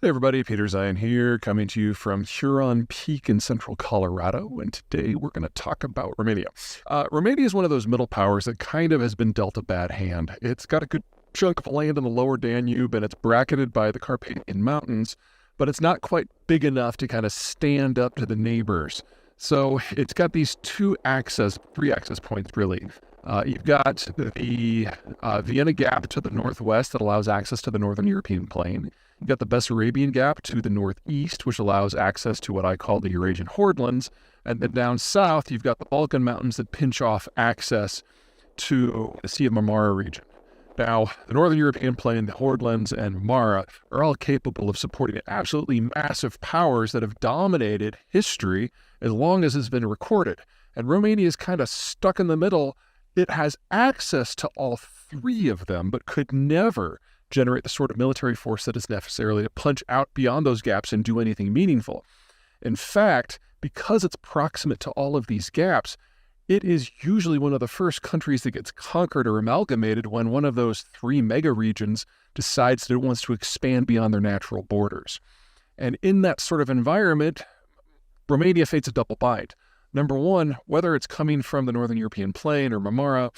Hey everybody, Peter Zeihan here, coming to you from Huron Peak in central Colorado, and today we're going to talk about Romania. Romania is one of those middle powers that kind of has been dealt a bad hand. It's got a good chunk of land in the lower Danube, and it's bracketed by the Carpathian Mountains, but it's not quite big enough to kind of stand up to the neighbors. So it's got these three access points, really. You've got the Vienna Gap to the northwest that allows access to the northern European plain. You've got the Bessarabian Gap to the northeast, which allows access to what I call the Eurasian Hordelands. And then down south, you've got the Balkan Mountains that pinch off access to the Sea of Marmara region. Now, the northern European plain, the Hordelands, and Marmara are all capable of supporting absolutely massive powers that have dominated history as long as it's been recorded. And Romania is kind of stuck in the middle. It has access to all three of them, but could never generate the sort of military force that is necessary to punch out beyond those gaps and do anything meaningful. In fact, because it's proximate to all of these gaps, it is usually one of the first countries that gets conquered or amalgamated when one of those three mega regions decides that it wants to expand beyond their natural borders. And in that sort of environment, Romania faces a double bind. Number one, whether it's coming from the Northern European plain or Marmara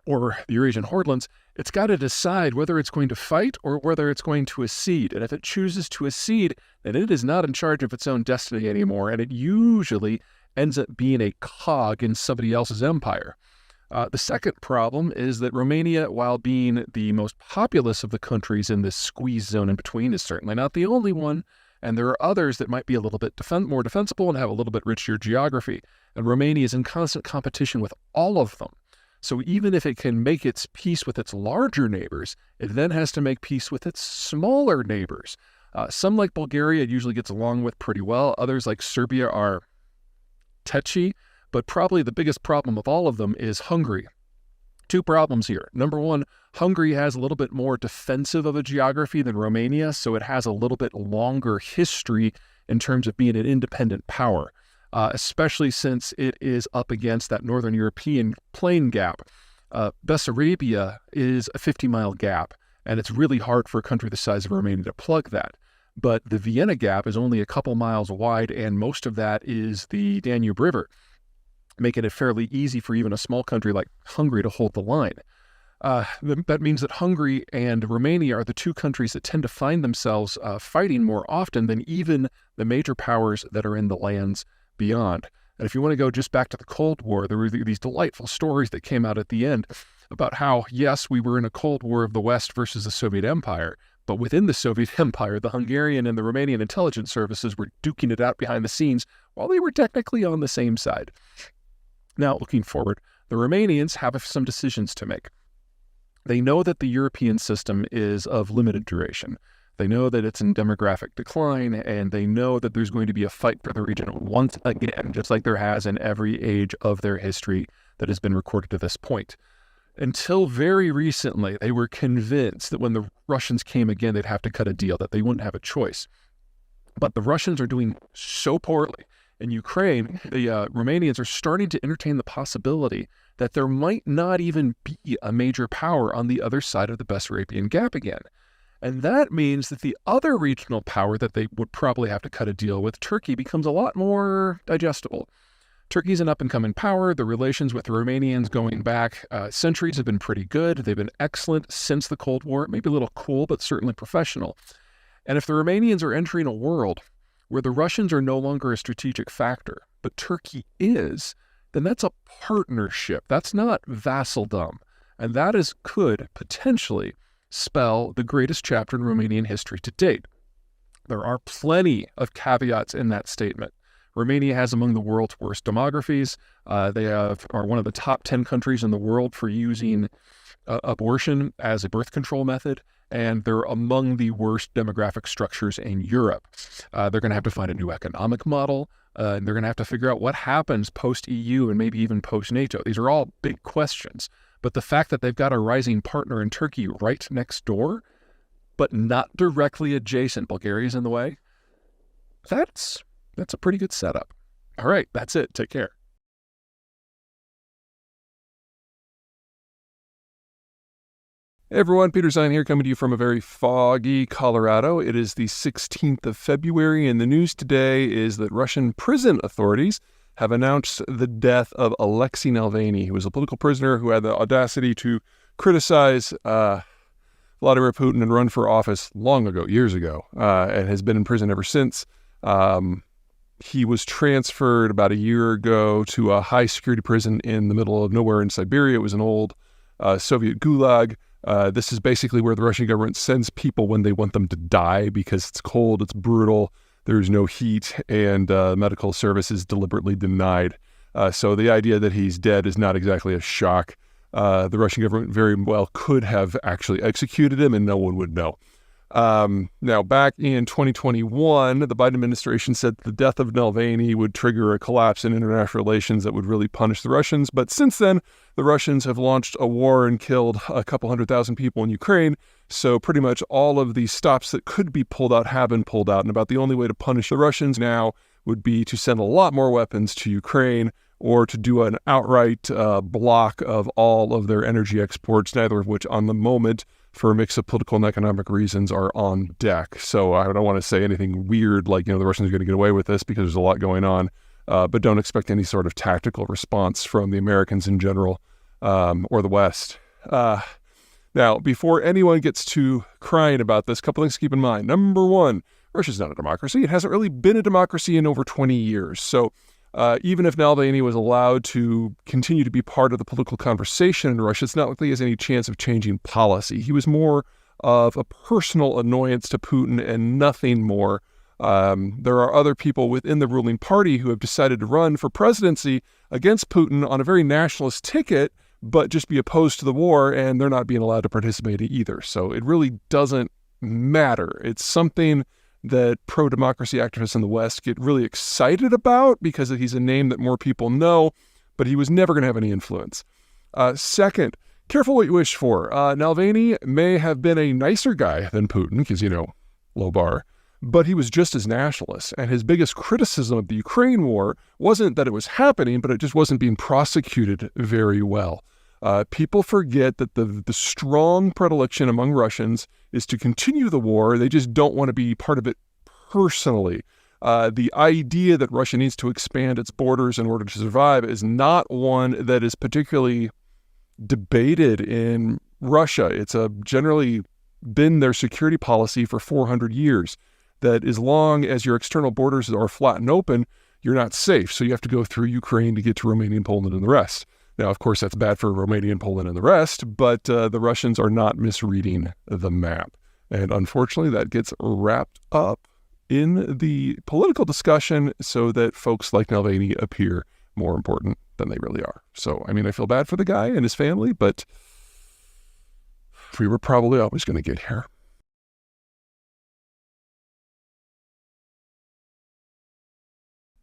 or the Eurasian Hordelands, it's got to decide whether it's going to fight or whether it's going to accede. And if it chooses to accede, then it is not in charge of its own destiny anymore, and it usually ends up being a cog in somebody else's empire. The second problem is that Romania, while being the most populous of the countries in this squeeze zone in between, is certainly not the only one. And there are others that might be a little bit more defensible and have a little bit richer geography. And Romania is in constant competition with all of them. So even if it can make its peace with its larger neighbors, it then has to make peace with its smaller neighbors. Some, like Bulgaria, it usually gets along with pretty well. Others, like Serbia, are tetchy. But probably the biggest problem of all of them is Hungary. Two problems here. Number one, Hungary has a little bit more defensive of a geography than Romania, so it has a little bit longer history in terms of being an independent power, especially since it is up against that Northern European plain gap. Bessarabia is a 50-mile gap, and it's really hard for a country the size of Romania to plug that. But the Vienna Gap is only a couple miles wide, and most of that is the Danube River, making it fairly easy for even a small country like Hungary to hold the line. That means that Hungary and Romania are the two countries that tend to find themselves fighting more often than even the major powers that are in the lands beyond. And if you want to go just back to the Cold War, there were these delightful stories that came out at the end about how, yes, we were in a Cold War of the West versus the Soviet Empire, but within the Soviet Empire, the Hungarian and the Romanian intelligence services were duking it out behind the scenes while they were technically on the same side. Now, looking forward, the Romanians have some decisions to make. They know that the European system is of limited duration. They know that it's in demographic decline, and they know that there's going to be a fight for the region once again, just like there has in every age of their history that has been recorded to this point. Until very recently, they were convinced that when the Russians came again, they'd have to cut a deal, that they wouldn't have a choice. But the Russians are doing so poorly. In Ukraine, the Romanians are starting to entertain the possibility that there might not even be a major power on the other side of the Bessarabian Gap again. And that means that the other regional power that they would probably have to cut a deal with, Turkey, becomes a lot more digestible. Turkey's an up-and-coming power. The relations with the Romanians going back centuries have been pretty good. They've been excellent since the Cold War, maybe a little cool, but certainly professional. And if the Romanians are entering a world where the Russians are no longer a strategic factor, but Turkey is, then that's a partnership. That's not vassaldom. And that could potentially spell the greatest chapter in Romanian history to date. There are plenty of caveats in that statement. Romania has among the world's worst demographies. They are one of the top 10 countries in the world for using abortion as a birth control method, and they're among the worst demographic structures in Europe. They're going to have to find a new economic model, and they're going to have to figure out what happens post-EU and maybe even post-NATO. These are all big questions, but the fact that they've got a rising partner in Turkey right next door, but not directly adjacent, Bulgaria's in the way, that's a pretty good setup. All right, that's it. Take care. Hey everyone, Peter Zeihan here, coming to you from a very foggy Colorado. It is the 16th of February, and the news today is that Russian prison authorities have announced the death of Alexei Navalny, who was a political prisoner who had the audacity to criticize Vladimir Putin and run for office long ago, years ago, and has been in prison ever since. He was transferred about a year ago to a high-security prison in the middle of nowhere in Siberia. It was an old Soviet gulag. This is basically where the Russian government sends people when they want them to die because it's cold, it's brutal, there's no heat, and medical service is deliberately denied. So the idea that he's dead is not exactly a shock. The Russian government very well could have actually executed him and no one would know. Now, back in 2021, the Biden administration said the death of Navalny would trigger a collapse in international relations that would really punish the Russians. But since then, the Russians have launched a war and killed a couple 100,000 people in Ukraine. So pretty much all of the stops that could be pulled out have been pulled out. And about the only way to punish the Russians now would be to send a lot more weapons to Ukraine or to do an outright block of all of their energy exports, neither of which on the moment, for a mix of political and economic reasons, are on deck. So I don't want to say anything weird like, the Russians are going to get away with this because there's a lot going on, but don't expect any sort of tactical response from the Americans in general or the West. Now, before anyone gets to crying about this, a couple things to keep in mind. Number one, Russia's not a democracy. It hasn't really been a democracy in over 20 years. So even if Navalny was allowed to continue to be part of the political conversation in Russia, it's not like he has any chance of changing policy. He was more of a personal annoyance to Putin and nothing more. There are other people within the ruling party who have decided to run for presidency against Putin on a very nationalist ticket, but just be opposed to the war, and they're not being allowed to participate either. So it really doesn't matter. It's something that pro-democracy activists in the West get really excited about because he's a name that more people know, but he was never going to have any influence. Second, careful what you wish for. Navalny may have been a nicer guy than Putin because, low bar, but he was just as nationalist. And his biggest criticism of the Ukraine war wasn't that it was happening, but it just wasn't being prosecuted very well. People forget that the strong predilection among Russians is to continue the war. They just don't want to be part of it personally. The idea that Russia needs to expand its borders in order to survive is not one that is particularly debated in Russia. It's generally been their security policy for 400 years, that as long as your external borders are flat and open, you're not safe. So you have to go through Ukraine to get to Romania and Poland and the rest. Now, of course, that's bad for Romania and Poland and the rest, but the Russians are not misreading the map. And unfortunately, that gets wrapped up in the political discussion so that folks like Navalny appear more important than they really are. So, I feel bad for the guy and his family, but we were probably always going to get here.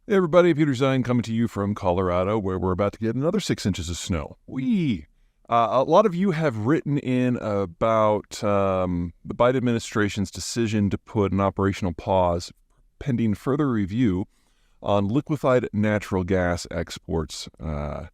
Hey everybody, Peter Zeihan coming to you from Colorado, where we're about to get another 6 inches of snow. A lot of you have written in about the Biden administration's decision to put an operational pause pending further review on liquefied natural gas exports. There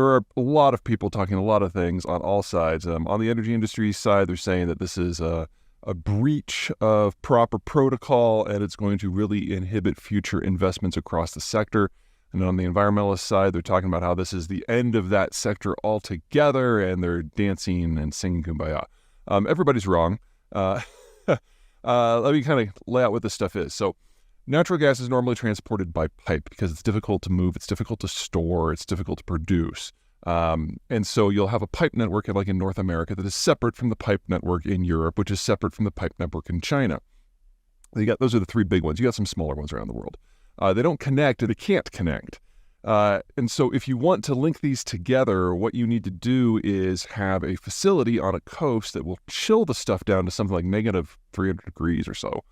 are a lot of people talking a lot of things on all sides. On the energy industry side, they're saying that this is a breach of proper protocol, and it's going to really inhibit future investments across the sector. And on the environmentalist side, they're talking about how this is the end of that sector altogether, and they're dancing and singing Kumbaya. Everybody's wrong. Let me kind of lay out what this stuff is. So natural gas is normally transported by pipe because it's difficult to move, it's difficult to store, it's difficult to produce. And so you'll have a pipe network like in North America that is separate from the pipe network in Europe, which is separate from the pipe network in China. Those are the three big ones. You got some smaller ones around the world. They don't connect, or they can't connect. And so if you want to link these together, what you need to do is have a facility on a coast that will chill the stuff down to something like negative 300 degrees or so.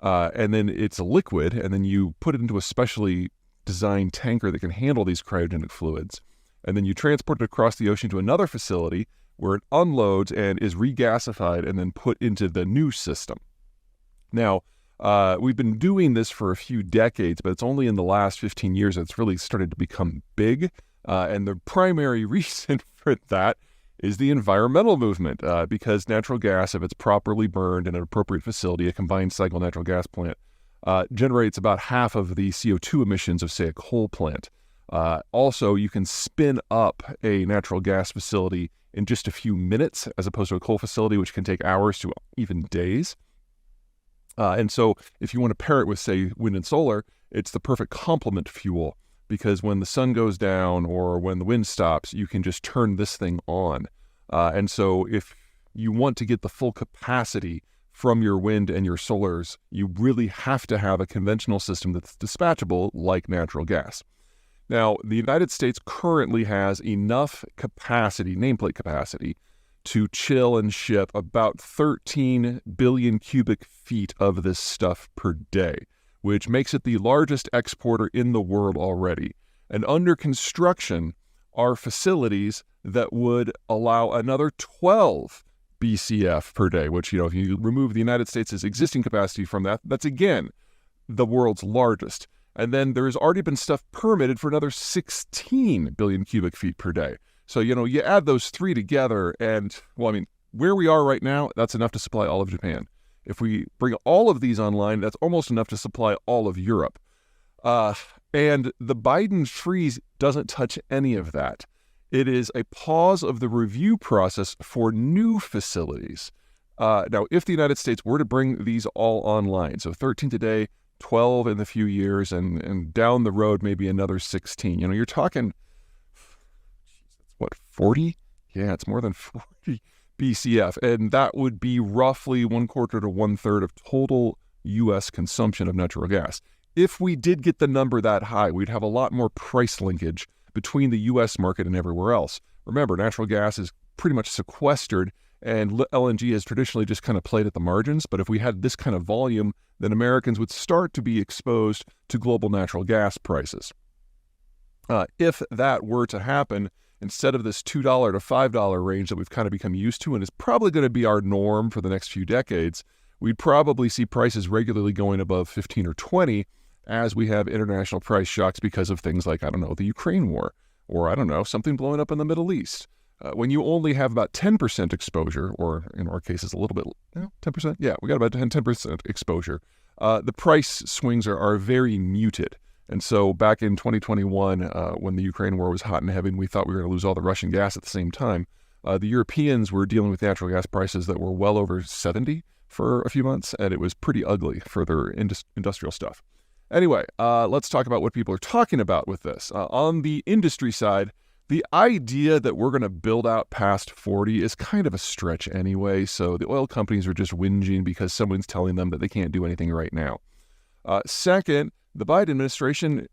And then it's a liquid, and then you put it into a specially designed tanker that can handle these cryogenic fluids. And then you transport it across the ocean to another facility where it unloads and is regasified and then put into the new system. Now, we've been doing this for a few decades, but it's only in the last 15 years that it's really started to become big. And the primary reason for that is the environmental movement, because natural gas, if it's properly burned in an appropriate facility, a combined cycle natural gas plant, generates about half of the CO2 emissions of, say, a coal plant. Also, you can spin up a natural gas facility in just a few minutes, as opposed to a coal facility, which can take hours to even days. And so if you want to pair it with, say, wind and solar, it's the perfect complement fuel, because when the sun goes down or when the wind stops, you can just turn this thing on. And so if you want to get the full capacity from your wind and your solars, you really have to have a conventional system that's dispatchable like natural gas. Now, the United States currently has enough capacity, nameplate capacity, to chill and ship about 13 billion cubic feet of this stuff per day, which makes it the largest exporter in the world already. And under construction are facilities that would allow another 12 BCF per day, which, if you remove the United States' existing capacity from that, that's again the world's largest. And then there's already been stuff permitted for another 16 billion cubic feet per day. So, you add those three together and, where we are right now, that's enough to supply all of Japan. If we bring all of these online, that's almost enough to supply all of Europe. And the Biden freeze doesn't touch any of that. It is a pause of the review process for new facilities. Now, if the United States were to bring these all online, so 13 today, 12 in a few years, and down the road, maybe another 16. You're talking, 40? Yeah, it's more than 40 BCF. And that would be roughly 1/4 to 1/3 of total U.S. consumption of natural gas. If we did get the number that high, we'd have a lot more price linkage between the U.S. market and everywhere else. Remember, natural gas is pretty much sequestered, and LNG has traditionally just kind of played at the margins. But if we had this kind of volume, then Americans would start to be exposed to global natural gas prices. If that were to happen, instead of this $2 to $5 range that we've kind of become used to and is probably going to be our norm for the next few decades, we'd probably see prices regularly going above 15 or 20 as we have international price shocks because of things like, the Ukraine war, or something blowing up in the Middle East. When you only have about 10% exposure, or in our cases a little bit, 10%? Yeah, we got about 10% exposure. The price swings are very muted. And so back in 2021, when the Ukraine war was hot and heavy and we thought we were going to lose all the Russian gas at the same time, the Europeans were dealing with natural gas prices that were well over 70 for a few months, and it was pretty ugly for their industrial stuff. Anyway, let's talk about what people are talking about with this. On the industry side, the idea that we're going to build out past 40 is kind of a stretch anyway, so the oil companies are just whinging because someone's telling them that they can't do anything right now. Second, the Biden administration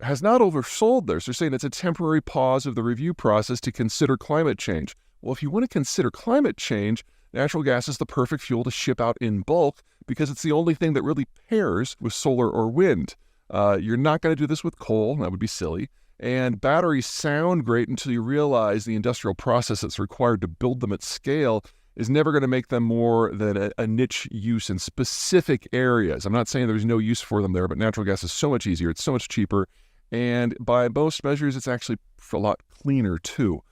has not oversold this. They're saying it's a temporary pause of the review process to consider climate change. Well, if you want to consider climate change, natural gas is the perfect fuel to ship out in bulk because it's the only thing that really pairs with solar or wind. You're not going to do this with coal. That would be silly. And batteries sound great until you realize the industrial process that's required to build them at scale is never going to make them more than a niche use in specific areas. I'm not saying there's no use for them there, but natural gas is so much easier. It's so much cheaper. And by most measures, it's actually a lot cleaner too.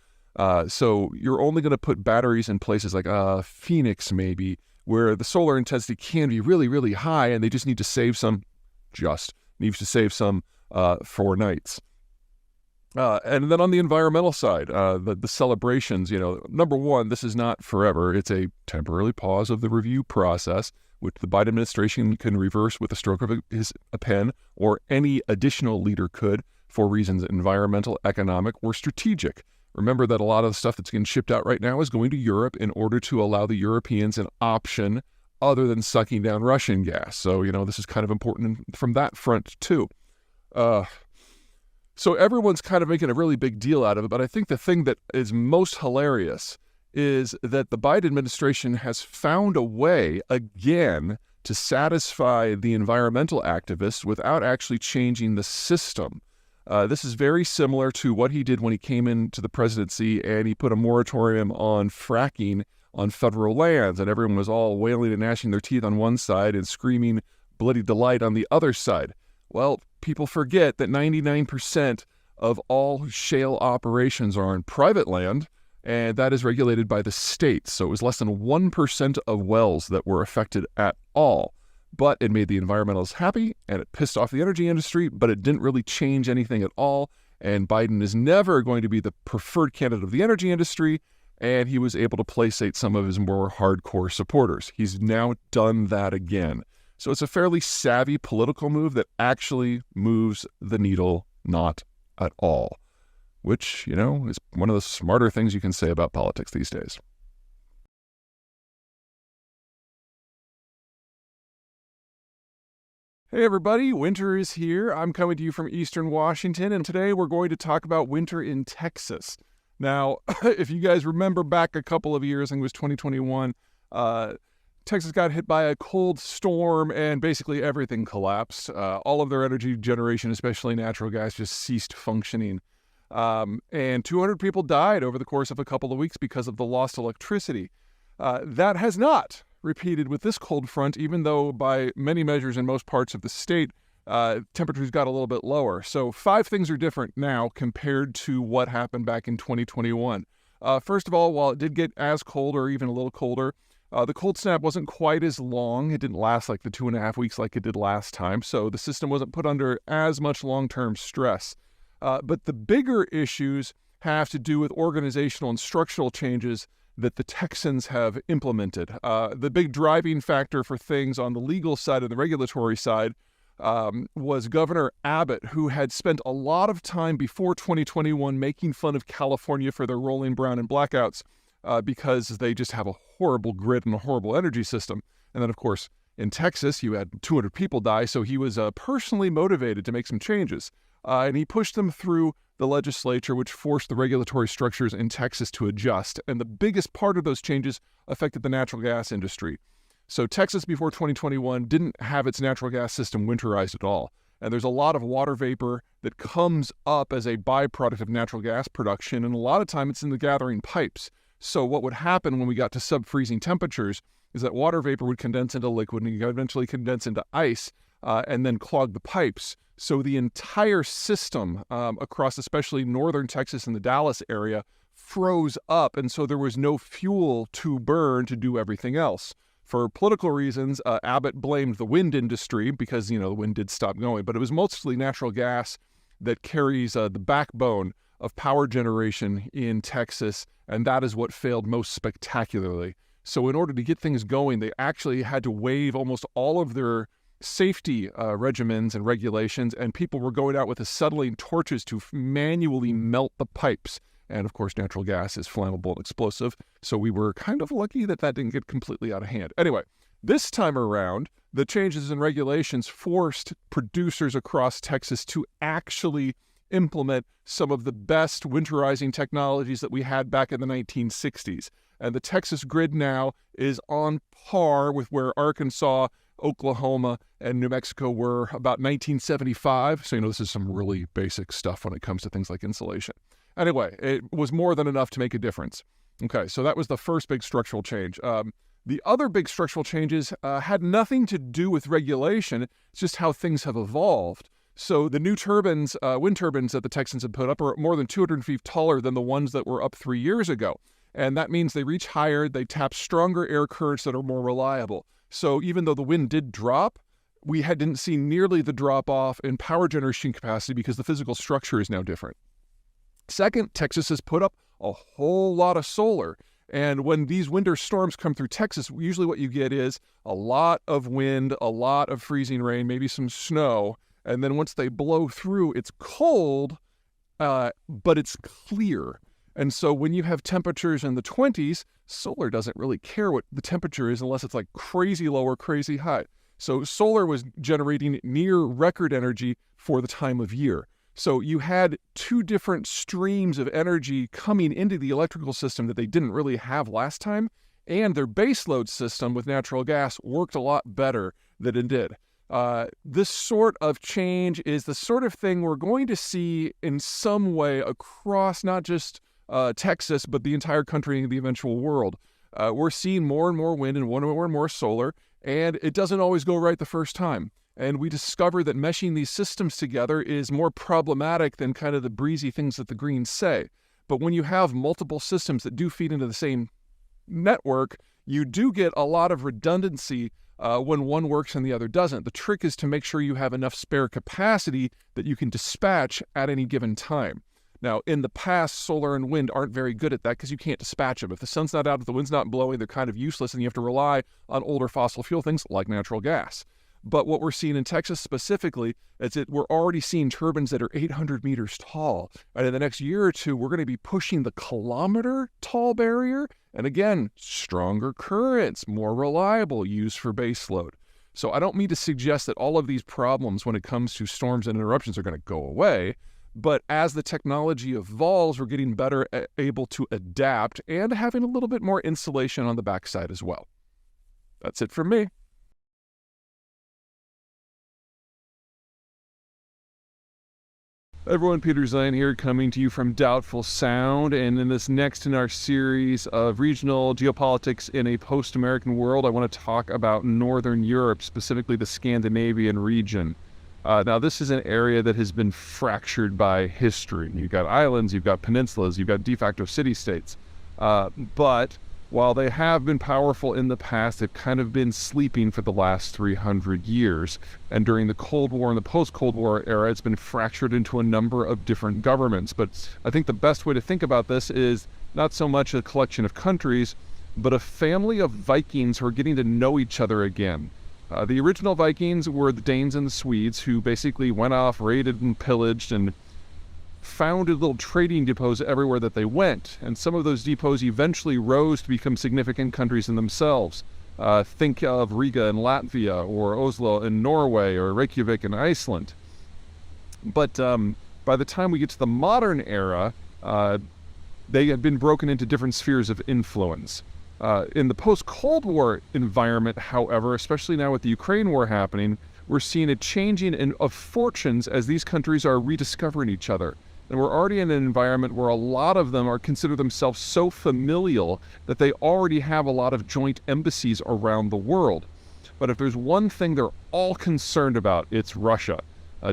So you're only going to put batteries in places like Phoenix maybe, where the solar intensity can be really, really high, and they just need to save some, for nights. And then on the environmental side, the celebrations, number one, this is not forever. It's a temporary pause of the review process, which the Biden administration can reverse with a stroke of a pen, or any additional leader could, for reasons environmental, economic, or strategic. Remember that a lot of the stuff that's getting shipped out right now is going to Europe in order to allow the Europeans an option other than sucking down Russian gas. So, this is kind of important from that front too. So everyone's kind of making a really big deal out of it, but I think the thing that is most hilarious is that the Biden administration has found a way, again, to satisfy the environmental activists without actually changing the system. This is very similar to what he did when he came into the presidency and he put a moratorium on fracking on federal lands, and everyone was all wailing and gnashing their teeth on one side and screaming bloody delight on the other side. Well, people forget that 99% of all shale operations are on private land, and that is regulated by the states. So it was less than 1% of wells that were affected at all. But it made the environmentalists happy, and it pissed off the energy industry, but it didn't really change anything at all. And Biden is never going to be the preferred candidate of the energy industry, and he was able to placate some of his more hardcore supporters. He's now done that again. So it's a fairly savvy political move that actually moves the needle not at all, which, is one of the smarter things you can say about politics these days. Hey everybody, winter is here. I'm coming to you from Eastern Washington, and today we're going to talk about winter in Texas. Now, if you guys remember back a couple of years, I think it was 2021, Texas got hit by a cold storm and basically everything collapsed. All of their energy generation, especially natural gas, just ceased functioning. And 200 people died over the course of a couple of weeks because of the lost electricity. That has not repeated with this cold front, even though by many measures in most parts of the state, temperatures got a little bit lower. So 5 things are different now compared to what happened back in 2021. First of all, while it did get as cold or even a little colder, the cold snap wasn't quite as long. It didn't last like the 2.5 weeks like it did last time. So the system wasn't put under as much long-term stress. But the bigger issues have to do with organizational and structural changes that the Texans have implemented. The big driving factor for things on the legal side and the regulatory side was Governor Abbott, who had spent a lot of time before 2021 making fun of California for their rolling brown and blackouts because they just have a horrible grid and a horrible energy system. And then, of course, in Texas, you had 200 people die, so he was personally motivated to make some changes. And he pushed them through the legislature, which forced the regulatory structures in Texas to adjust. And the biggest part of those changes affected the natural gas industry. So Texas, before 2021, didn't have its natural gas system winterized at all. And there's a lot of water vapor that comes up as a byproduct of natural gas production, and a lot of time it's in the gathering pipes. So what would happen when we got to sub-freezing temperatures is that water vapor would condense into liquid and eventually condense into ice and then clog the pipes. So the entire system across especially northern Texas and the Dallas area froze up, and so there was no fuel to burn to do everything else. For political reasons, Abbott blamed the wind industry because, the wind did stop going, but it was mostly natural gas that carries the backbone of power generation in Texas, and that is what failed most spectacularly. So in order to get things going, they actually had to waive almost all of their safety regimens and regulations, and people were going out with acetylene torches to manually melt the pipes. And of course, natural gas is flammable and explosive, so we were kind of lucky that didn't get completely out of hand. Anyway, this time around, the changes in regulations forced producers across Texas to actually implement some of the best winterizing technologies that we had back in the 1960s. And the Texas grid now is on par with where Arkansas, Oklahoma, and New Mexico were about 1975. So, this is some really basic stuff when it comes to things like insulation. Anyway, it was more than enough to make a difference. Okay, so that was the first big structural change. The other big structural changes had nothing to do with regulation. It's just how things have evolved. So the new turbines, wind turbines that the Texans had put up are more than 200 feet taller than the ones that were up 3 years ago. And that means they reach higher, they tap stronger air currents that are more reliable. So even though the wind did drop, we didn't see nearly the drop-off in power generation capacity because the physical structure is now different. Second, Texas has put up a whole lot of solar. And when these winter storms come through Texas, usually what you get is a lot of wind, a lot of freezing rain, maybe some snow. And then once they blow through, it's cold, but it's clear. And so when you have temperatures in the 20s, solar doesn't really care what the temperature is unless it's like crazy low or crazy high. So solar was generating near record energy for the time of year. So you had 2 different streams of energy coming into the electrical system that they didn't really have last time, and their baseload system with natural gas worked a lot better than it did. This sort of change is the sort of thing we're going to see in some way across not just Texas, but the entire country and the eventual world. We're seeing more and more wind and more and more solar, and it doesn't always go right the first time. And we discover that meshing these systems together is more problematic than kind of the breezy things that the Greens say. But when you have multiple systems that do feed into the same network, you do get a lot of redundancy when one works and the other doesn't. The trick is to make sure you have enough spare capacity that you can dispatch at any given time. Now, in the past, solar and wind aren't very good at that because you can't dispatch them. If the sun's not out, if the wind's not blowing, they're kind of useless, and you have to rely on older fossil fuel things like natural gas. But what we're seeing in Texas specifically is that we're already seeing turbines that are 800 meters tall. And in the next year or two, we're going to be pushing the kilometer tall barrier. And again, stronger currents, more reliable, used for baseload. So I don't mean to suggest that all of these problems when it comes to storms and interruptions are going to go away. But as the technology evolves, we're getting better able to adapt and having a little bit more insulation on the backside as well. That's it from me. Everyone, Peter Zeihan here, coming to you from Doubtful Sound, and in this next in our series of regional geopolitics in a post-American world, I want to talk about Northern Europe, specifically the Scandinavian region. Now, this is an area that has been fractured by history. You've got islands, you've got peninsulas, you've got de facto city-states. But while they have been powerful in the past, they've kind of been sleeping for the last 300 years. And during the Cold War and the post-Cold War era, it's been fractured into a number of different governments. But I think the best way to think about this is not so much a collection of countries, but a family of Vikings who are getting to know each other again. The original Vikings were the Danes and the Swedes, who basically went off, raided and pillaged and founded little trading depots everywhere that they went. And some of those depots eventually rose to become significant countries in themselves. Think of Riga in Latvia, or Oslo in Norway, or Reykjavik in Iceland. But by the time we get to the modern era, they had been broken into different spheres of influence. In the post-Cold War environment, however, especially now with the Ukraine war happening, we're seeing a changing of fortunes as these countries are rediscovering each other. And we're already in an environment where a lot of them are consider themselves so familial that they already have a lot of joint embassies around the world. But if there's one thing they're all concerned about, it's Russia.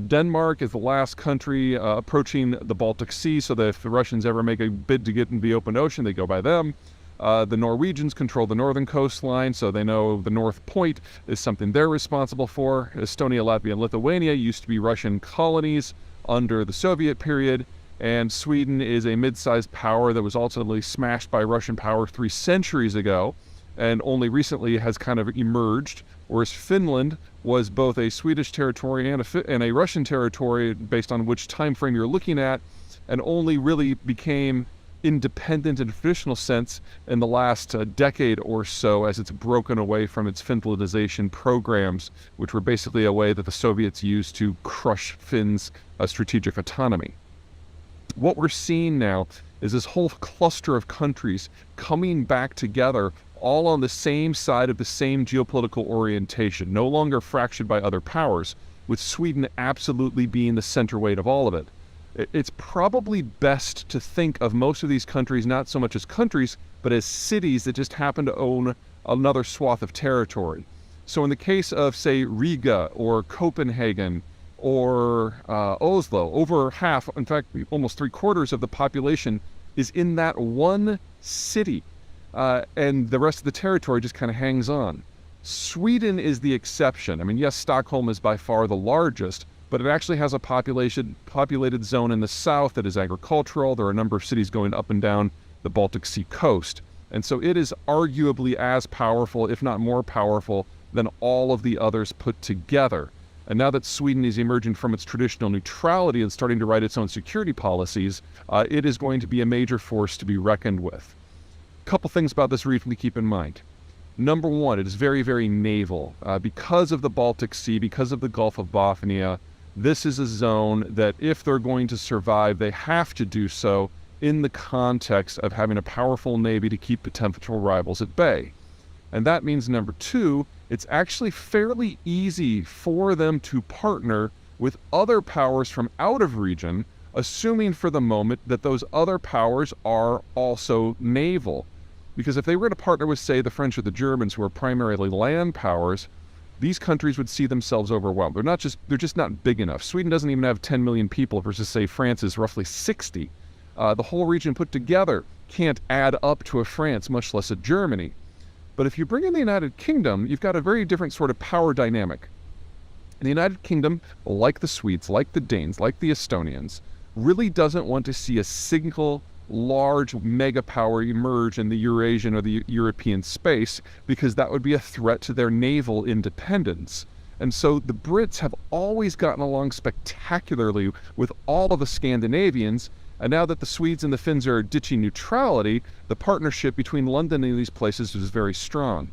Denmark is the last country approaching the Baltic Sea, so that if the Russians ever make a bid to get into the open ocean, they go by them. The Norwegians control the northern coastline, so they know the North Point is something they're responsible for. Estonia, Latvia, and Lithuania used to be Russian colonies under the Soviet period, and Sweden is a mid-sized power that was ultimately smashed by Russian power 3 centuries ago, and only recently has kind of emerged, whereas Finland was both a Swedish territory and a Russian territory based on which time frame you're looking at, and only really became independent in a traditional sense in the last decade or so as it's broken away from its Finlandization programs, which were basically a way that the Soviets used to crush Finns' strategic autonomy. What we're seeing now is this whole cluster of countries coming back together all on the same side of the same geopolitical orientation, no longer fractured by other powers, with Sweden absolutely being the center weight of all of it. It's probably best to think of most of these countries not so much as countries, but as cities that just happen to own another swath of territory. So in the case of, say, Riga or Copenhagen or Oslo, over half, in fact, almost 3/4 of the population is in that one city, and the rest of the territory just kind of hangs on. Sweden is the exception. I mean, yes, Stockholm is by far the largest, but it actually has a populated zone in the south that is agricultural. There are a number of cities going up and down the Baltic Sea coast. And so it is arguably as powerful, if not more powerful, than all of the others put together. And now that Sweden is emerging from its traditional neutrality and starting to write its own security policies, it is going to be a major force to be reckoned with. A couple things about this region to keep in mind. Number one, it is very, very naval. Because of the Baltic Sea, because of the Gulf of Bothnia, this is a zone that if they're going to survive, they have to do so in the context of having a powerful navy to keep potential rivals at bay. And that means, number two, it's actually fairly easy for them to partner with other powers from out of region, assuming for the moment that those other powers are also naval. Because if they were to partner with, say, the French or the Germans, who are primarily land powers, these countries would see themselves overwhelmed. They're just not big enough. Sweden doesn't even have 10 million people versus, say, France is roughly 60. The whole region put together can't add up to a France, much less a Germany. But if you bring in the United Kingdom, you've got a very different sort of power dynamic. The United Kingdom, like the Swedes, like the Danes, like the Estonians, really doesn't want to see a single large mega power emerge in the Eurasian or the European space, because that would be a threat to their naval independence. And so the Brits have always gotten along spectacularly with all of the Scandinavians, and now that the Swedes and the Finns are ditching neutrality, the partnership between London and these places is very strong.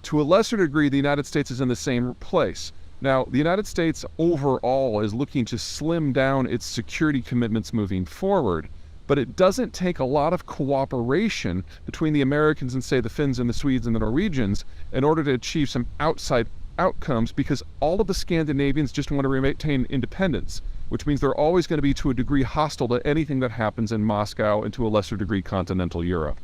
To a lesser degree, the United States is in the same place. Now, the United States overall is looking to slim down its security commitments moving forward, but it doesn't take a lot of cooperation between the Americans and, say, the Finns and the Swedes and the Norwegians in order to achieve some outside outcomes, because all of the Scandinavians just want to maintain independence, which means they're always going to be to a degree hostile to anything that happens in Moscow and to a lesser degree continental Europe.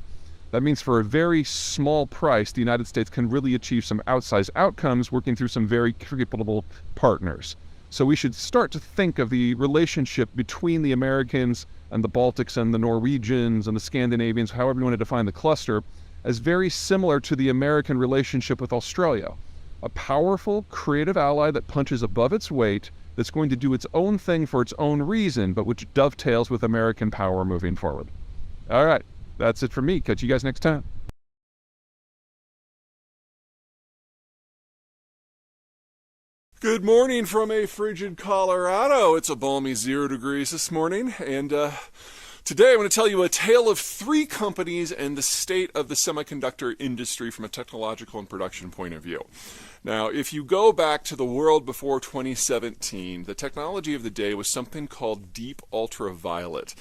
That means for a very small price, the United States can really achieve some outsized outcomes working through some very capable partners. So we should start to think of the relationship between the Americans and the Baltics and the Norwegians and the Scandinavians, however you want to define the cluster, as very similar to the American relationship with Australia. A powerful, creative ally that punches above its weight, that's going to do its own thing for its own reason, but which dovetails with American power moving forward. All right. That's it from me. Catch you guys next time. Good morning from a frigid Colorado. It's a balmy 0 degrees this morning, and today I'm going to tell you a tale of 3 companies and the state of the semiconductor industry from a technological and production point of view. Now, if you go back to the world before 2017, the technology of the day was something called deep ultraviolet.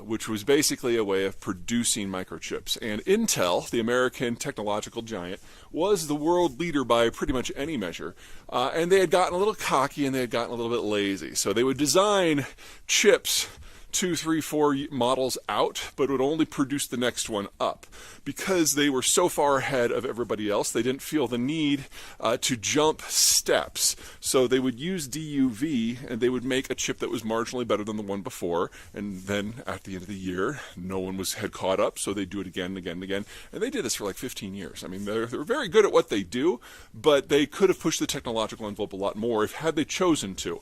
Which was basically a way of producing microchips. And Intel, the American technological giant, was the world leader by pretty much any measure. And they had gotten a little cocky and they had gotten a little bit lazy. So they would design chips 2, 3, 4 models out, but would only produce the next one up. Because they were so far ahead of everybody else, they didn't feel the need to jump steps. So they would use DUV, and they would make a chip that was marginally better than the one before, and then at the end of the year, no one had caught up, so they'd do it again and again and again. And they did this for like 15 years. I mean, they're very good at what they do, but they could have pushed the technological envelope a lot more had they chosen to.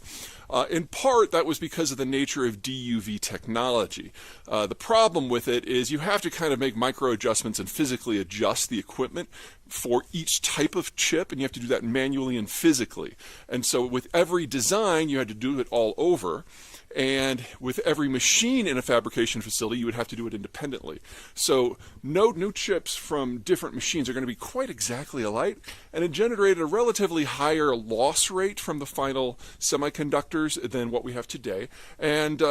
In part, that was because of the nature of DUV technology. The problem with it is you have to kind of make micro adjustments and physically adjust the equipment for each type of chip, and you have to do that manually and physically. And so with every design, you had to do it all over. And with every machine in a fabrication facility, you would have to do it independently. So no new chips from different machines are going to be quite exactly alike, and it generated a relatively higher loss rate from the final semiconductors than what we have today, and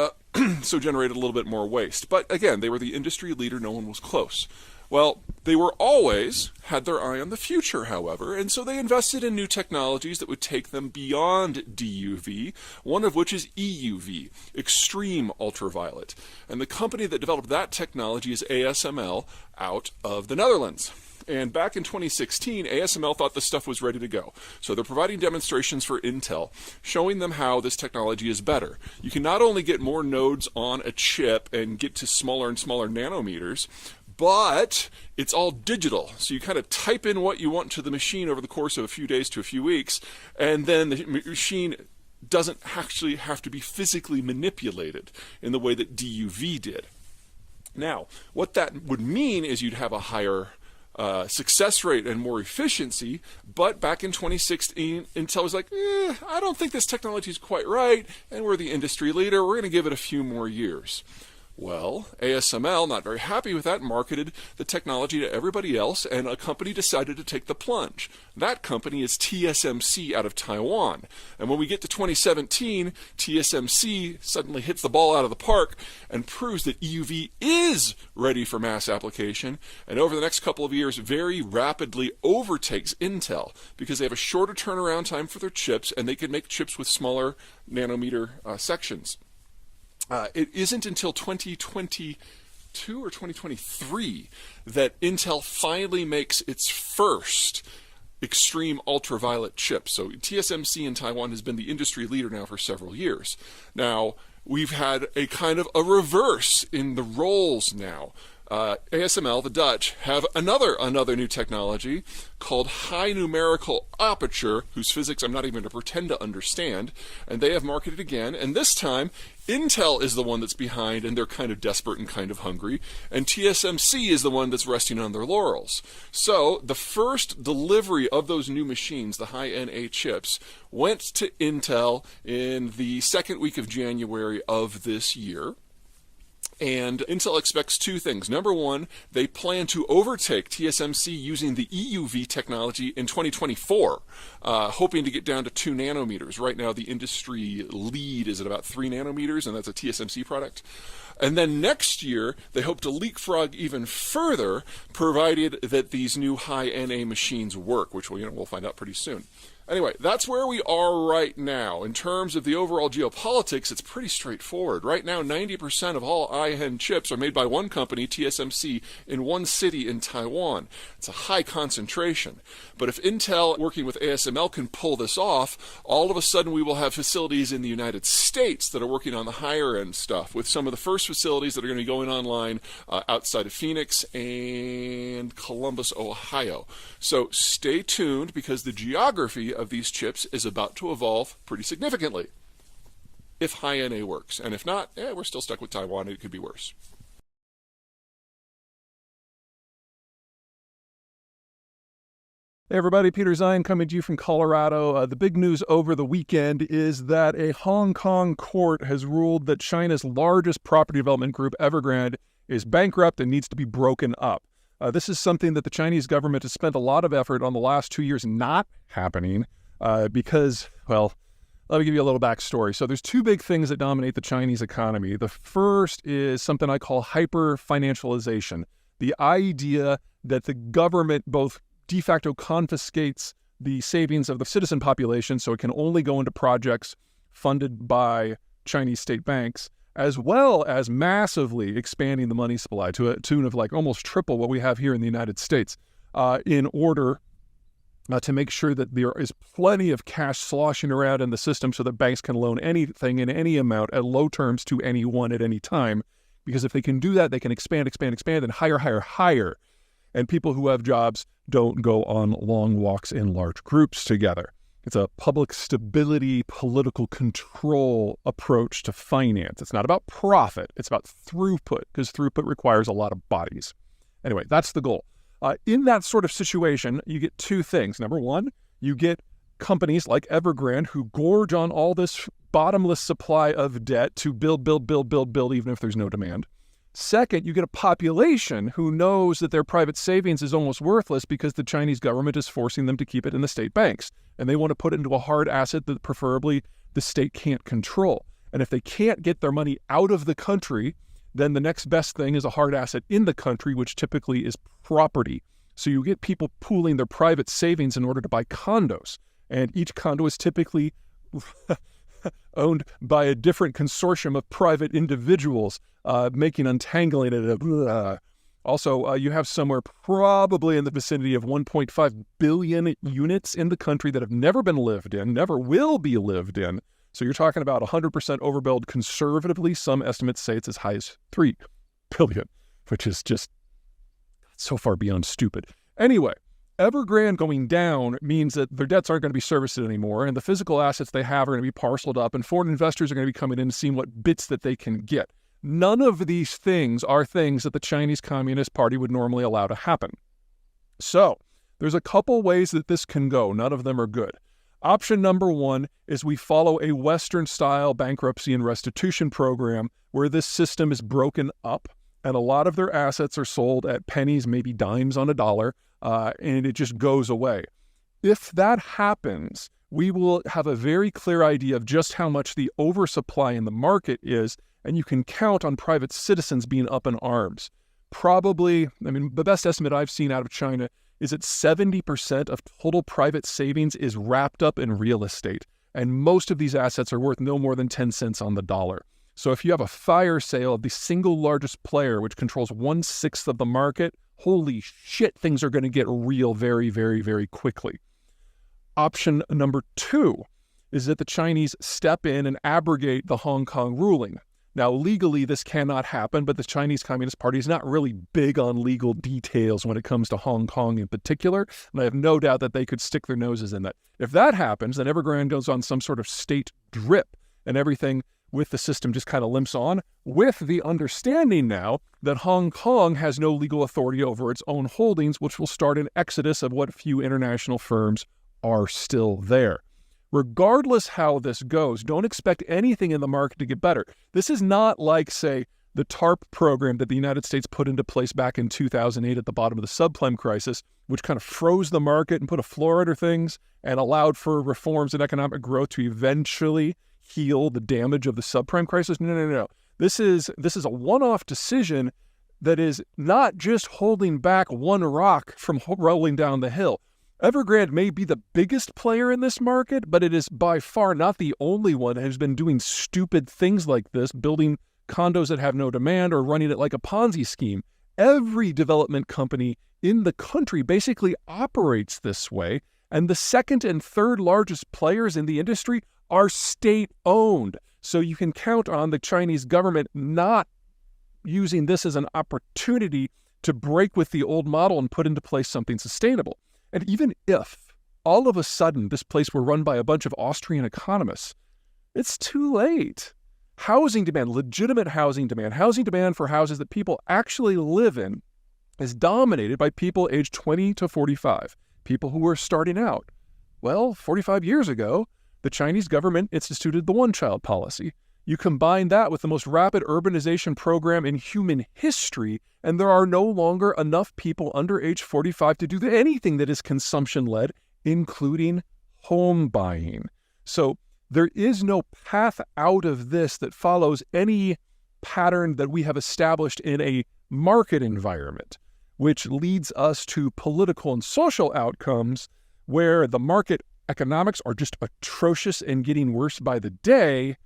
so generated a little bit more waste. But again, they were the industry leader, no one was close. Well, they were always had their eye on the future, however, and so they invested in new technologies that would take them beyond DUV, one of which is EUV, extreme ultraviolet. And the company that developed that technology is ASML out of the Netherlands. And back in 2016, ASML thought this stuff was ready to go. So they're providing demonstrations for Intel, showing them how this technology is better. You can not only get more nodes on a chip and get to smaller and smaller nanometers, but it's all digital. So you kind of type in what you want to the machine over the course of a few days to a few weeks, and then the machine doesn't actually have to be physically manipulated in the way that DUV did. Now, what that would mean is you'd have a higher success rate and more efficiency, but back in 2016, Intel was like, I don't think this technology is quite right, and we're the industry leader, we're going to give it a few more years. Well, ASML, not very happy with that, marketed the technology to everybody else, and a company decided to take the plunge. That company is TSMC out of Taiwan. And when we get to 2017, TSMC suddenly hits the ball out of the park and proves that EUV is ready for mass application, and over the next couple of years very rapidly overtakes Intel because they have a shorter turnaround time for their chips, and they can make chips with smaller nanometer sections. It isn't until 2022 or 2023 that Intel finally makes its first extreme ultraviolet chip. So TSMC in Taiwan has been the industry leader now for several years. Now, we've had a kind of a reverse in the roles now. ASML, the Dutch, have another new technology called high numerical aperture, whose physics I'm not even going to pretend to understand, and they have marketed again, and this time Intel is the one that's behind, and they're kind of desperate and kind of hungry, and TSMC is the one that's resting on their laurels. So the first delivery of those new machines, the high-NA chips, went to Intel in the second week of January of this year. And Intel expects two things. Number one, they plan to overtake TSMC using the EUV technology in 2024, hoping to get down to 2 nanometers. Right now, the industry lead is at about 3 nanometers, and that's a TSMC product. And then next year, they hope to leapfrog even further, provided that these new high-NA machines work, which we'll find out pretty soon. Anyway, that's where we are right now. In terms of the overall geopolitics, it's pretty straightforward. Right now, 90% of all high-end chips are made by one company, TSMC, in one city in Taiwan. It's a high concentration. But if Intel, working with ASML, can pull this off, all of a sudden we will have facilities in the United States that are working on the higher-end stuff, with some of the first facilities that are going to be going online outside of Phoenix and Columbus, Ohio. So stay tuned, because the geography of these chips is about to evolve pretty significantly, if high-NA works. And if not, we're still stuck with Taiwan. It could be worse. Hey everybody, Peter Zeihan coming to you from Colorado. The big news over the weekend is that a Hong Kong court has ruled that China's largest property development group, Evergrande, is bankrupt and needs to be broken up. This is something that the Chinese government has spent a lot of effort on the last 2 years not happening because, well, let me give you a little backstory. So there's two big things that dominate the Chinese economy. The first is something I call hyper-financialization, the idea that the government both de facto confiscates the savings of the citizen population so it can only go into projects funded by Chinese state banks, as well as massively expanding the money supply to a tune of like almost triple what we have here in the United States in order to make sure that there is plenty of cash sloshing around in the system so that banks can loan anything in any amount at low terms to anyone at any time. Because if they can do that, they can expand, and hire. And people who have jobs don't go on long walks in large groups together. It's a public stability, political control approach to finance. It's not about profit. It's about throughput, because throughput requires a lot of bodies. Anyway, that's the goal. In that sort of situation, you get two things. Number one, you get companies like Evergrande who gorge on all this bottomless supply of debt to build, even if there's no demand. Second, you get a population who knows that their private savings is almost worthless because the Chinese government is forcing them to keep it in the state banks. And they want to put it into a hard asset that preferably the state can't control. And if they can't get their money out of the country, then the next best thing is a hard asset in the country, which typically is property. So you get people pooling their private savings in order to buy condos. And each condo is typically owned by a different consortium of private individuals, making untangling it. Also, you have somewhere probably in the vicinity of 1.5 billion units in the country that have never been lived in, never will be lived in. So you're talking about 100% overbuild conservatively. Some estimates say it's as high as 3 billion, which is just so far beyond stupid. Anyway, Evergrande going down means that their debts aren't going to be serviced anymore, and the physical assets they have are going to be parceled up, and foreign investors are going to be coming in and seeing what bits that they can get. None of these things are things that the Chinese Communist Party would normally allow to happen. So there's a couple ways that this can go. None of them are good. Option number one is we follow a Western-style bankruptcy and restitution program where this system is broken up and a lot of their assets are sold at pennies, maybe dimes on a dollar, and it just goes away. If that happens, we will have a very clear idea of just how much the oversupply in the market is, and you can count on private citizens being up in arms. Probably, the best estimate I've seen out of China is that 70% of total private savings is wrapped up in real estate, and most of these assets are worth no more than 10 cents on the dollar. So if you have a fire sale of the single largest player, which controls 1/6 of the market, holy shit, things are going to get real very, very, very quickly. Option number two is that the Chinese step in and abrogate the Hong Kong ruling. Now, legally, this cannot happen, but the Chinese Communist Party is not really big on legal details when it comes to Hong Kong in particular, and I have no doubt that they could stick their noses in that. If that happens, then Evergrande goes on some sort of state drip, and everything with the system just kind of limps on, with the understanding now that Hong Kong has no legal authority over its own holdings, which will start an exodus of what few international firms are still there. Regardless how this goes, don't expect anything in the market to get better. This is not like, say, the TARP program that the United States put into place back in 2008 at the bottom of the subprime crisis, which kind of froze the market and put a floor under things and allowed for reforms and economic growth to eventually heal the damage of the subprime crisis. No. This is a one-off decision that is not just holding back one rock from rolling down the hill. Evergrande may be the biggest player in this market, but it is by far not the only one that has been doing stupid things like this, building condos that have no demand or running it like a Ponzi scheme. Every development company in the country basically operates this way, and the second and third largest players in the industry are state-owned. So you can count on the Chinese government not using this as an opportunity to break with the old model and put into place something sustainable. And even if all of a sudden this place were run by a bunch of Austrian economists, it's too late. Housing demand, legitimate housing demand for houses that people actually live in, is dominated by people aged 20 to 45, people who are starting out. Well, 45 years ago, the Chinese government instituted the one-child policy. You combine that with the most rapid urbanization program in human history, and there are no longer enough people under age 45 to do anything that is consumption-led, including home buying. So there is no path out of this that follows any pattern that we have established in a market environment, which leads us to political and social outcomes where the market economics are just atrocious and getting worse by the day,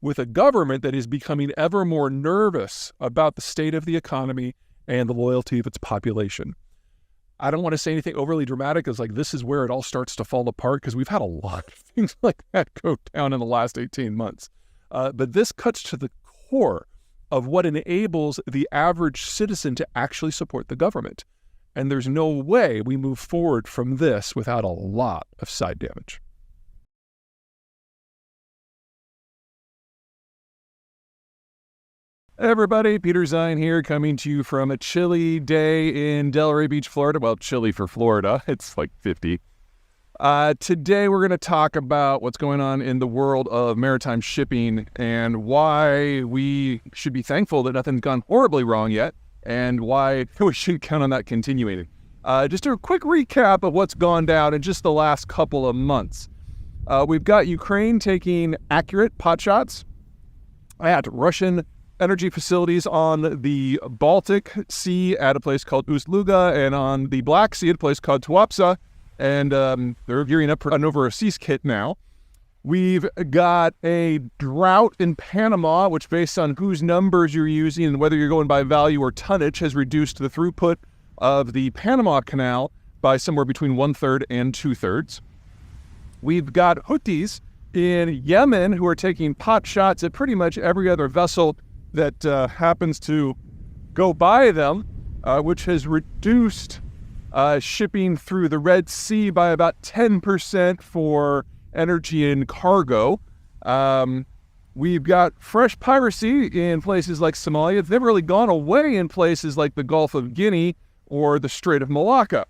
with a government that is becoming ever more nervous about the state of the economy and the loyalty of its population. I don't want to say anything overly dramatic, as like this is where it all starts to fall apart, because we've had a lot of things like that go down in the last 18 months. But this cuts to the core of what enables the average citizen to actually support the government. And there's no way we move forward from this without a lot of side damage. Everybody, Peter Zeihan here, coming to you from a chilly day in Delray Beach, Florida. Well, chilly for Florida. It's like 50. Today we're going to talk about what's going on in the world of maritime shipping and why we should be thankful that nothing's gone horribly wrong yet, and why we shouldn't count on that continuing. Just a quick recap of what's gone down in just the last couple of months. We've got Ukraine taking accurate potshots at Russian energy facilities on the Baltic Sea at a place called Ust-Luga, and on the Black Sea at a place called Tuapse, and they're gearing up for an overseas kit now. We've got a drought in Panama, which, based on whose numbers you're using and whether you're going by value or tonnage, has reduced the throughput of the Panama Canal by somewhere between 1/3 and 2/3. We've got Houthis in Yemen who are taking pot shots at pretty much every other vessel that happens to go by them, which has reduced shipping through the Red Sea by about 10% for energy and cargo. We've got fresh piracy in places like Somalia. It's never really gone away in places like the Gulf of Guinea or the Strait of Malacca.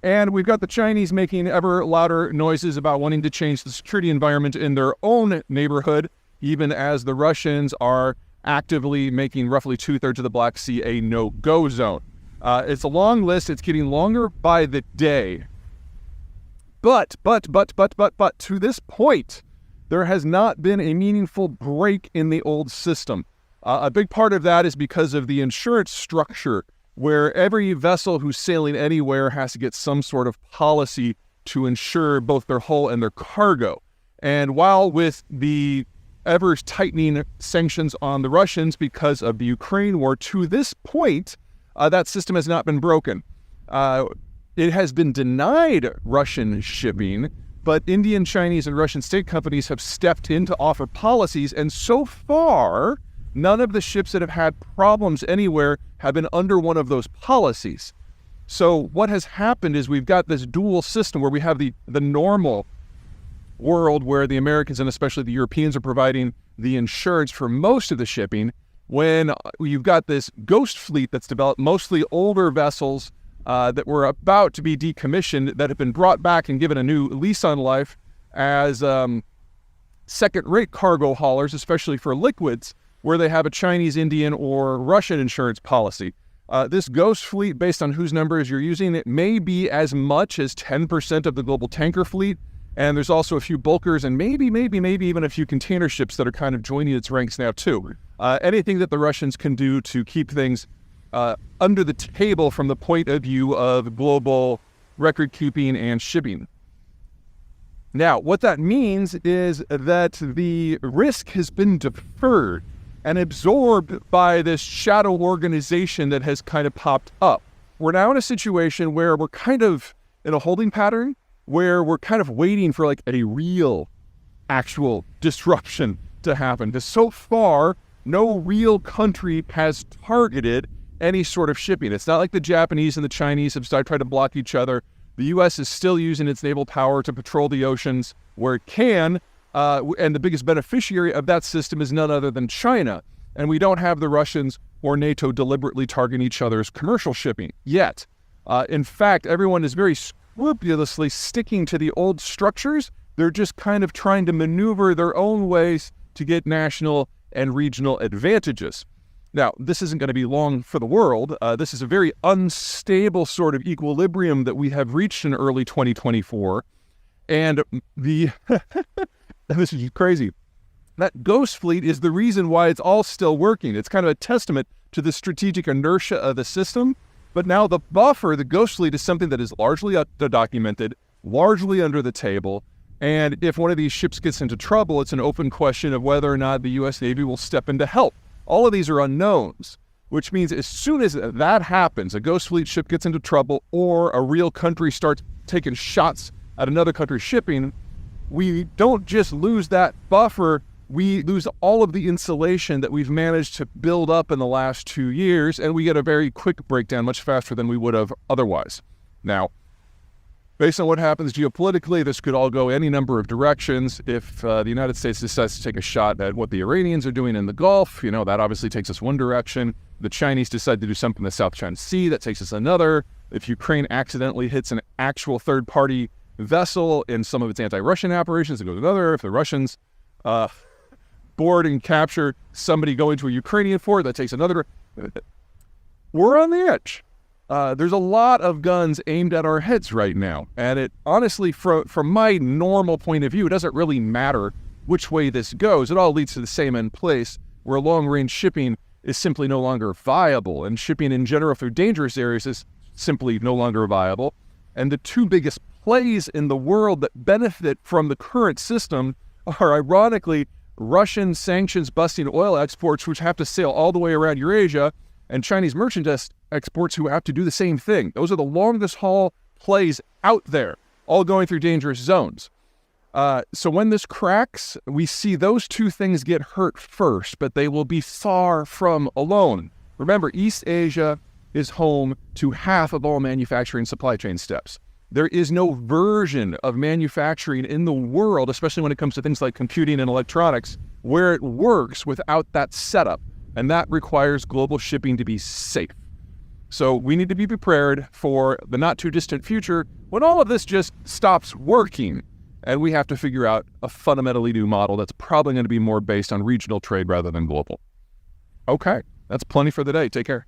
And we've got the Chinese making ever louder noises about wanting to change the security environment in their own neighborhood, even as the Russians are actively making roughly 2/3 of the Black Sea a no-go zone. It's a long list. It's getting longer by the day. But, to this point, there has not been a meaningful break in the old system. A big part of that is because of the insurance structure, where every vessel who's sailing anywhere has to get some sort of policy to insure both their hull and their cargo. And while with the ever-tightening sanctions on the Russians because of the Ukraine war, to this point, that system has not been broken. It has been denied Russian shipping But Indian, Chinese, and Russian state companies have stepped in to offer policies, and so far, none of the ships that have had problems anywhere have been under one of those policies. So what has happened is we've got this dual system where we have the normal world where the Americans and especially the Europeans are providing the insurance for most of the shipping, when you've got this ghost fleet that's developed, mostly older vessels that were about to be decommissioned, that have been brought back and given a new lease on life as second-rate cargo haulers, especially for liquids, where they have a Chinese, Indian, or Russian insurance policy. This ghost fleet, based on whose numbers you're using, it may be as much as 10% of the global tanker fleet. And there's also a few bulkers and maybe even a few container ships that are kind of joining its ranks now too. Anything that the Russians can do to keep things under the table from the point of view of global record keeping and shipping. Now, what that means is that the risk has been deferred and absorbed by this shadow organization that has kind of popped up. We're now in a situation where we're kind of in a holding pattern, where we're kind of waiting for like a real, actual disruption to happen. Because so far, no real country has targeted any sort of shipping. It's not like the Japanese and the Chinese have started trying to block each other. The U.S. is still using its naval power to patrol the oceans where it can, and the biggest beneficiary of that system is none other than China. And we don't have the Russians or NATO deliberately targeting each other's commercial shipping yet. In fact, everyone is very scrupulously sticking to the old structures. They're just kind of trying to maneuver their own ways to get national and regional advantages. Now, this isn't going to be long for the world. This is a very unstable sort of equilibrium that we have reached in early 2024. And this is crazy. That ghost fleet is the reason why it's all still working. It's kind of a testament to the strategic inertia of the system. But now the buffer, the ghost fleet, is something that is largely documented, largely under the table. And if one of these ships gets into trouble, it's an open question of whether or not the U.S. Navy will step in to help. All of these are unknowns, which means as soon as that happens, a ghost fleet ship gets into trouble or a real country starts taking shots at another country's shipping, we don't just lose that buffer, we lose all of the insulation that we've managed to build up in the last 2 years, and we get a very quick breakdown much faster than we would have otherwise. Now, based on what happens geopolitically, this could all go any number of directions. If the United States decides to take a shot at what the Iranians are doing in the Gulf, that obviously takes us one direction. The Chinese decide to do something in the South China Sea, that takes us another. If Ukraine accidentally hits an actual third-party vessel in some of its anti-Russian operations, it goes another. If the Russians board and capture somebody going to a Ukrainian fort, that takes another. We're on the edge. There's a lot of guns aimed at our heads right now. And it honestly, from my normal point of view, it doesn't really matter which way this goes. It all leads to the same end place, where long-range shipping is simply no longer viable. And shipping in general through dangerous areas is simply no longer viable. And the two biggest plays in the world that benefit from the current system are, ironically, Russian sanctions-busting oil exports, which have to sail all the way around Eurasia, and Chinese merchandise exports who have to do the same thing. Those are the longest haul plays out there, all going through dangerous zones. So when this cracks, we see those two things get hurt first, but they will be far from alone. Remember, East Asia is home to half of all manufacturing supply chain steps. There is no version of manufacturing in the world, especially when it comes to things like computing and electronics, where it works without that setup. And that requires global shipping to be safe. So we need to be prepared for the not too distant future when all of this just stops working. And we have to figure out a fundamentally new model that's probably going to be more based on regional trade rather than global. Okay, that's plenty for the day. Take care.